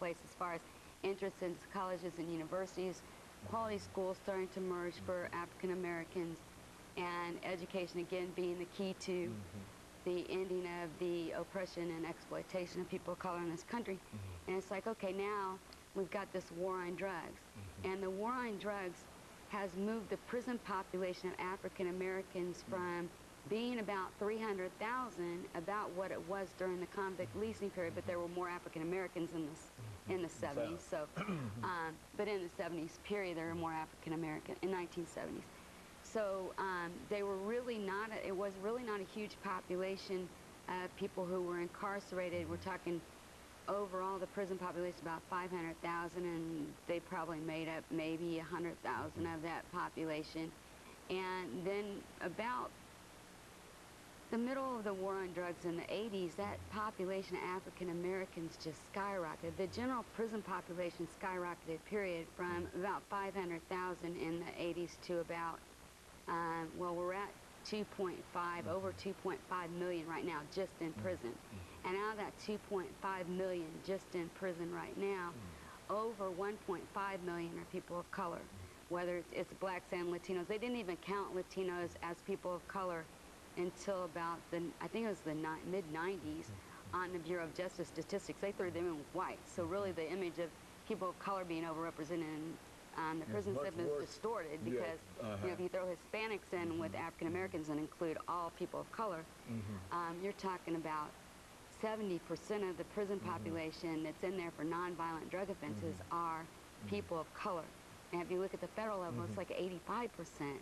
place as far as interest in colleges and universities, quality schools starting to emerge for African Americans, and education again being the key to the ending of the oppression and exploitation of people of color in this country. And it's like, okay, now we've got this war on drugs. And the war on drugs has moved the prison population of African Americans from being about 300,000, about what it was during the convict leasing period, but there were more African Americans in the 70s. So, but in the 70s period, there were more African American in 1970s. So they were really not. It was really not a huge population of people who were incarcerated. We're talking overall the prison population about 500,000, and they probably made up maybe 100,000 of that population. And then about the middle of the war on drugs in the 80s, that population of African Americans just skyrocketed. The general prison population skyrocketed, period, from about 500,000 in the 80s to about, well, we're at 2.5, over 2.5 million right now just in prison. And out of that 2.5 million just in prison right now, over 1.5 million are people of color, whether it's blacks and Latinos. They didn't even count Latinos as people of color until about I think it was the mid-90s on the Bureau of Justice Statistics. They threw them in white. So really the image of people of color being overrepresented in the prison system is distorted because you know, if you throw Hispanics in with African Americans and include all people of color, you're talking about 70% of the prison population that's in there for nonviolent drug offenses are people of color. And if you look at the federal level, it's like 85%.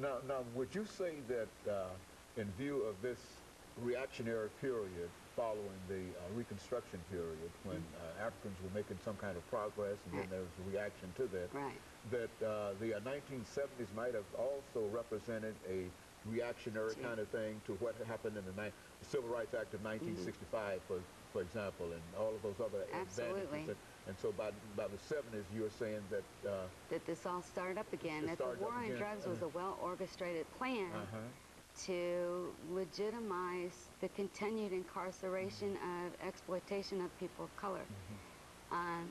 Now, would you say that in view of this reactionary period following the Reconstruction period, when Africans were making some kind of progress and then there was a reaction to that, that the 1970s might have also represented a reactionary kind of thing to what happened in the Civil Rights Act of 1965, for example, and all of those other advantages. And so by the 70s, you were saying that that this all started up again, that the war on drugs was a well-orchestrated plan to legitimize the continued incarceration of exploitation of people of color.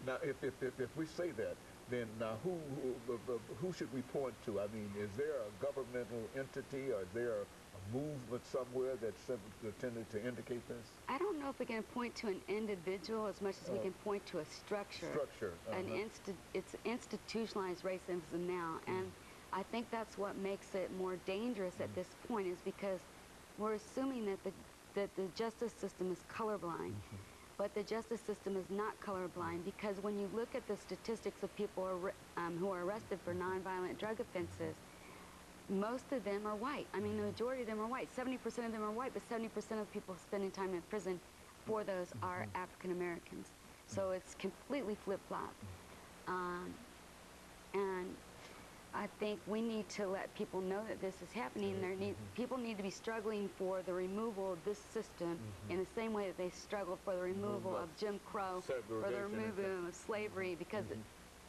Now, if we say that, then who should we point to? I mean, is there a governmental entity, or is there a movement somewhere that's tended to indicate this? I don't know if we can point to an individual as much as we can point to a structure. It's institutionalized racism now, and I think that's what makes it more dangerous at this point, is because we're assuming that the justice system is colorblind. But the justice system is not colorblind, because when you look at the statistics of people who are arrested for nonviolent drug offenses, most of them are white. I mean, the majority of them are white. 70% of them are white, but 70% of people spending time in prison for those are African Americans. So it's completely flip-flop. And I think we need to let people know that this is happening. People need to be struggling for the removal of this system in the same way that they struggle for the removal of Jim Crow, for the removal of slavery, because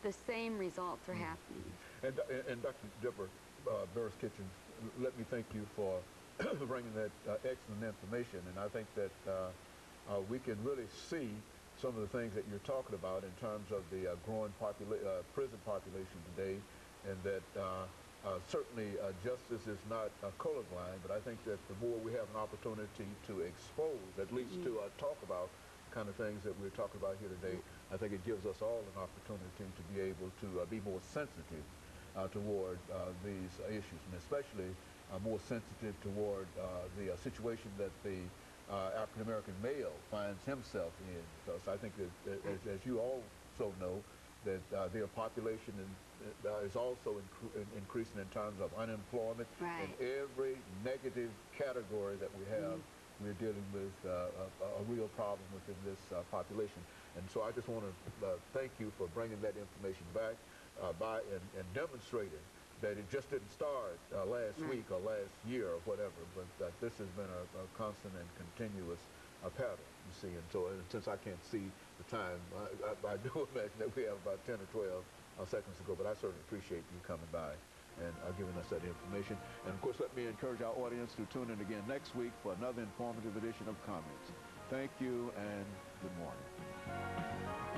the same results are happening. And Dr. DBurris-Kitchens, let me thank you for bringing that excellent information. And I think that we can really see some of the things that you're talking about in terms of the growing prison population today, and that certainly justice is not colorblind, but I think that the more we have an opportunity to expose, at least to talk about the kind of things that we're talking about here today, I think it gives us all an opportunity to be able to be more sensitive toward these issues, and especially more sensitive toward the situation that the African-American male finds himself in, because I think that, as you also know, that their population is also increasing in terms of unemployment. In every negative category that we have, we're dealing with a real problem within this population. And so I just want to thank you for bringing that information back and demonstrating that it just didn't start last week or last year or whatever, but that this has been a constant and continuous pattern, you see. And so, and since I can't see the time, I do imagine that we have about 10 or 12 seconds to go, but I certainly appreciate you coming by and giving us that information. And of course, let me encourage our audience to tune in again next week for another informative edition of Comments. Thank you and good morning.